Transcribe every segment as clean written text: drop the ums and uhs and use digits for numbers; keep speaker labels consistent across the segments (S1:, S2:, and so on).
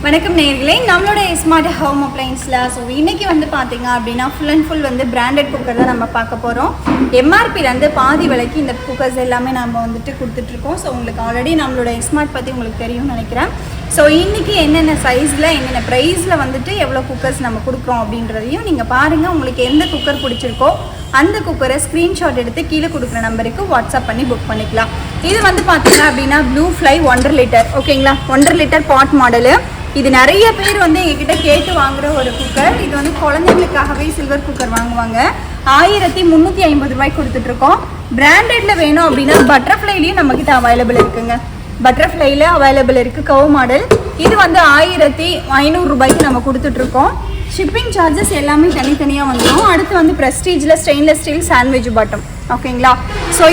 S1: வணக்கம் நேயர்களே, நம்மளோட ஸ்மார்ட் ஹோம் அப்ளைன்ஸில் இன்றைக்கி பார்த்தீங்க அப்படின்னா full and full branded cooker தான் நம்ம பார்க்க போகிறோம். எம்ஆர்பிலேருந்து பாதி விலைக்கு இந்த குக்கர்ஸ் எல்லாமே நம்ம கொடுத்துட்ருக்கோம். உங்களுக்கு ஆல்ரெடி நம்மளோட ஸ்மார்ட் பற்றி உங்களுக்கு தெரியும்னு நினைக்கிறேன். இன்றைக்கி என்னென்ன சைஸில் என்னென்ன ப்ரைஸில் எவ்வளோ குக்கர்ஸ் நம்ம கொடுக்குறோம் அப்படின்றதையும் நீங்கள் பாருங்கள். உங்களுக்கு எந்த குக்கர் பிடிச்சிருக்கோ அந்த குக்கரை ஸ்க்ரீன்ஷாட் எடுத்து கீழே கொடுக்குற நம்பருக்கு வாட்ஸ்அப் பண்ணி புக் பண்ணிக்கலாம். இது பார்த்தீங்க அப்படின்னா ப்ளூ ஃப்ளை 1.5 லிட்டர், ஓகேங்களா? 1.5 லிட்டர் பாட் மாடலு. இது நிறைய பேர் எங்ககிட்ட கேட்டு வாங்குகிற ஒரு குக்கர். இது குழந்தைங்களுக்காகவே சில்வர் குக்கர் வாங்குவாங்க. 1350 ரூபாய்க்கு கொடுத்துட்ருக்கோம். பிராண்டடில் வேணும் அப்படின்னா பட்டர்ஃப்ளைலையும் நம்மக்கிட்ட அவைலபிள் இருக்குங்க. பட்டர்ஃப்ளைல அவைலபிள் இருக்குது கவ் மாடல். இது 1500 ரூபாய்க்கு நம்ம கொடுத்துட்ருக்கோம். ஷிப்பிங் சார்ஜஸ் எல்லாமே தனித்தனியாக வந்துடும். அடுத்து ப்ரெஸ்டீஜில் ஸ்டெயின்லெஸ் ஸ்டீல் சாண்ட்விச் பாட்டம், ஓகேங்களா?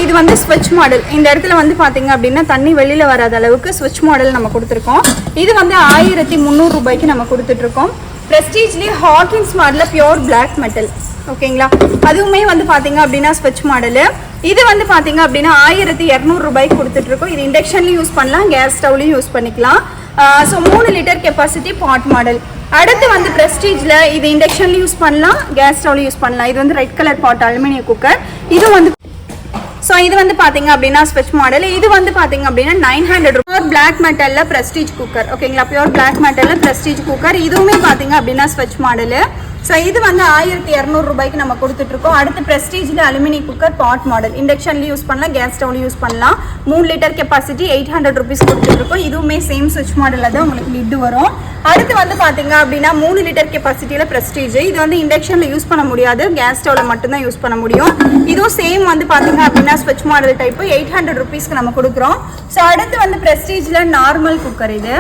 S1: இது ஸ்விட்ச் மாடல். இந்த இடத்துல பார்த்தீங்க அப்படின்னா தண்ணி வெளியில் வராத அளவுக்கு ஸ்விட்ச் மாடல் நம்ம கொடுத்துருக்கோம். இது 1300 ரூபாய்க்கு நம்ம கொடுத்துட்ருக்கோம். ப்ரெஸ்டீஜ்லேயே ஹாக்கின்ஸ் மாடலில் பியோர் பிளாக் மெட்டல், ஓகேங்களா? அதுவுமே பார்த்தீங்க அப்படின்னா ஸ்விட்ச் மாடலு. இது பார்த்தீங்க அப்படின்னா 1200 ரூபாய்க்கு கொடுத்துட்ருக்கோம். இது இண்டக்ஷன்லையும் யூஸ் பண்ணலாம், கேஸ் ஸ்டவ்லையும் யூஸ் பண்ணிக்கலாம். 3 லிட்டர் கெப்பாசிட்டி பாட் மாடல். அடுத்து ப்ரெஸ்டீஜில் இது இண்டக்ஷன்லையும் யூஸ் பண்ணலாம், கேஸ் ஸ்டவ்லையும் யூஸ் பண்ணலாம். இது ரெட் கலர் பாட் அலுமினியம் குக்கர். இது இது பார்த்தீங்க அப்படின்னா ஸ்விட்ச் மாடல். இது பார்த்தீங்க அப்படின்னா 900 பியூர் பிளாக் மெட்டலில் ப்ரெஸ்டீஜ் குக்கர், ஓகேங்களா? பியூர் பிளாக் மெட்டலில் ப்ரெஸ்டீஜ் குக்கர். இதுவுமே பார்த்தீங்க அப்படின்னா ஸ்விட்ச் மாடலு. இது 1200 ரூபாய்க்கு நம்ம கொடுத்துட்ருக்கோம். அடுத்து ப்ரெஸ்டீஜில் அலுமினியம் குக்கர் பாட் மாடல். இண்டக்ஷன்லையும் யூஸ் பண்ணலாம், கேஸ் ஸ்டவ்லையும் யூஸ் பண்ணலாம். 3 லிட்டர் கெப்பாசிட்டி 800 ருபீஸ் கொடுத்துட்ருக்கோம். இதுவுமே சேம் ஸ்விட்ச் மாடலில் தான் உங்களுக்கு லிட்டு வரும். அடுத்து பார்த்தீங்க அப்படின்னா 3 லிட்டர் கெப்பாசிட்டியில் ப்ரெஸ்டீஜ். இது இண்டக்ஷனில் யூஸ் பண்ண முடியாது, கேஸ் ஸ்டவ்வில் மட்டும்தான் யூஸ் பண்ண முடியும். இதுவும் சேம் பார்த்தீங்க அப்படின்னா ஸ்விட்ச் மாடல் டைப்பு 800 ருபீஸ்க்கு நம்ம கொடுக்குறோம். அடுத்து ப்ரெஸ்டீஜில் நார்மல் குக்கர். இது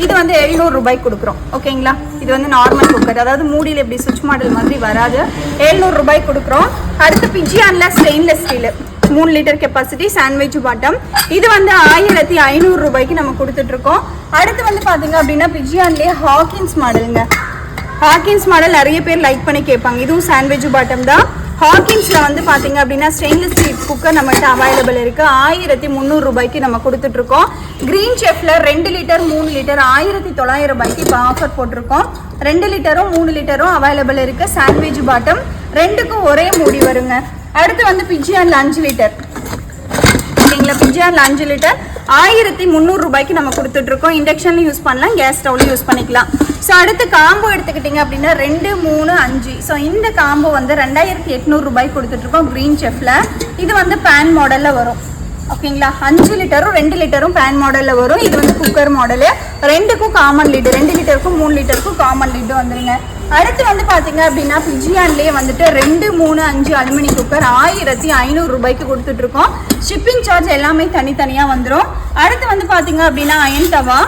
S1: 700 ரூபாய்க்கு கொடுக்குறோம், ஓகேங்களா? இது நார்மல் குக்கர், அதாவது மூடியில் எப்படி ஸ்விட்ச் மாடல் மாதிரி வராது. 700 ரூபாய்க்கு கொடுக்குறோம். அடுத்து பிஜியானில் stainless steel 3 litre capacity sandwich bottom. இது 1500 ரூபாய்க்கு நம்ம கொடுத்துட்ருக்கோம். அடுத்து பார்த்தீங்க அப்படின்னா பிஜியான்லேயே ஹாக்கின்ஸ் மாடலுங்க. ஹாக்கின்ஸ் மாடல் நிறைய பேர் லைக் பண்ணி கேட்பாங்க. இதுவும் சாண்ட்விச் பாட்டம் தான். ஹாக்கின்ஸில் பார்த்தீங்க அப்படின்னா ஸ்டெயின்லெஸ் ஸ்டீல் குக்கர் நம்மகிட்ட அவைலபிள் இருக்குது. 1300 ரூபாய்க்கு நம்ம கொடுத்துட்ருக்கோம். க்ரீன் செஃப்பில் 2 லிட்டர் 3 லிட்டர் 1900 ரூபாய்க்கு இப்போ ஆஃபர் போட்டிருக்கோம். 2 லிட்டரும் 3 லிட்டரும் அவைலபிள் இருக்குது. சாண்ட்விச் பாட்டம் ரெண்டுக்கும் ஒரே மூடி வருங்க. அடுத்து பிஜியானில் 5 லிட்டர், ஓகேங்களா? பிஜியானில் 5 லிட்டர் 1300 ரூபாய்க்கு நம்ம கொடுத்துட்ருக்கோம். இண்டக்ஷன்லையும் யூஸ் பண்ணலாம், கேஸ் ஸ்டவ்லையும் யூஸ் பண்ணிக்கலாம். அடுத்து காம்போ எடுத்துக்கிட்டிங்க அப்படின்னா 2, 3, 5. இந்த காம்போ 2800 ரூபாய்க்கு கொடுத்துட்ருக்கோம் க்ரீன் செஃப்பில். இது பேன் மாடலில் வரும், ஓகேங்களா? 5 லிட்டரும் 2 லிட்டரும் பேன் மாடலில் வரும். இது குக்கர் மாடலு. ரெண்டுக்கும் காமன் லிட்டு, 2 லிட்டருக்கும் 3 லிட்டருக்கும் காமன் லிட்டு வந்துருங்க. அடுத்து பார்த்தீங்க அப்படின்னா பிஜியான்லேயே 2, 3, 5 அலுமினியம் குக்கர் 1500 ரூபாய்க்கு கொடுத்துட்ருக்கோம். ஷிப்பிங் சார்ஜ் எல்லாமே தனித்தனியாக வந்துடும். அடுத்து பார்த்தீங்க அப்படின்னா அயன் தவா,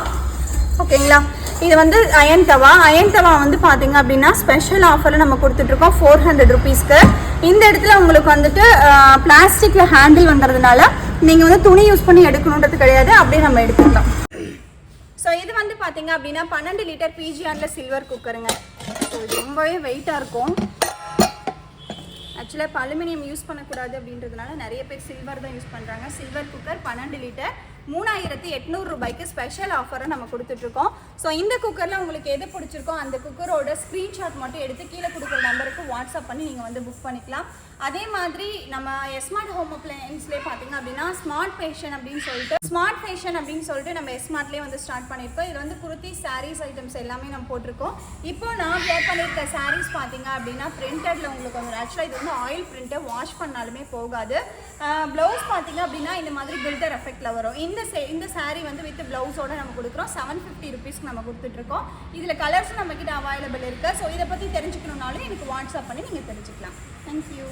S1: ஓகேங்களா? இது அயன் தவா. அயன் தவா பார்த்தீங்க அப்படின்னா ஸ்பெஷல் ஆஃபரில் நம்ம கொடுத்துட்ருக்கோம் 400 ருபீஸ்க்கு. இந்த இடத்துல உங்களுக்கு பிளாஸ்டிக்கில் ஹேண்டில் வந்துறதுனால நீங்கள் துணி யூஸ் பண்ணி எடுக்கணுன்றது கிடையாது, அப்படியே நம்ம எடுத்துக்கலாம். இது பார்த்தீங்க அப்படின்னா 12 லிட்டர் பிஜியானில் சில்வர் குக்கருங்க. இது ரொம்பவே வெயிட்டாக இருக்கும். ஆக்சுவலாக இப்போ அலுமினியம் யூஸ் பண்ணக்கூடாது அப்படின்றதுனால நிறைய பேர் சில்வர் தான் யூஸ் பண்ணுறாங்க. சில்வர் குக்கர் 12 லிட்டர் 3800 ரூபாய்க்கு ஸ்பெஷல் ஆஃபரை நம்ம கொடுத்துட்ருக்கோம். இந்த குக்கரில் உங்களுக்கு எது பிடிச்சிருக்கோ அந்த குக்கரோட ஸ்க்ரீன்ஷாட் மட்டும் எடுத்து கீழே கொடுக்குற நம்பருக்கு வாட்ஸ்அப் பண்ணி நீங்கள் புக் பண்ணிக்கலாம். அதே மாதிரி நம்ம ஸ்மார்ட் ஹோம் அப்ளையன்ஸ்லேயே பார்த்தீங்க அப்படின்னா ஸ்மார்ட் ஃபேஷன் அப்படின்னு சொல்லிட்டு நம்ம ஸ்மார்ட்லேயே ஸ்டார்ட் பண்ணியிருக்கோம். இது குர்த்தி சாரீஸ் ஐட்டம்ஸ் எல்லாமே நம்ம போட்டிருக்கோம். இப்போ நான் வேர் பண்ணியிருக்க சாரீஸ் பார்த்தீங்க அப்படின்னா பிரிண்டடில் உங்களுக்கு ஆக்சுவலாக இது ஆயில் பிரிண்ட்டை வாஷ் பண்ணாலுமே போகாது. ப்ளவுஸ் பார்த்தீங்க அப்படின்னா இந்த மாதிரி பில்டர் எஃபெக்டில் வரும். இந்த சாரீ வித் ப்ளவுஸோட நம்ம கொடுக்குறோம். 750 ருபீஸ்க்கு நம்ம கொடுத்துட்ருக்கோம். இதில் கலர்ஸ் நம்மக்கிட்ட அவைலபிள் இருக்குது. இதை பற்றி தெரிஞ்சுக்கணுன்னாலும் எனக்கு வாட்ஸ்அப் பண்ணி நீங்கள் தெரிஞ்சுக்கலாம். தேங்க்யூ.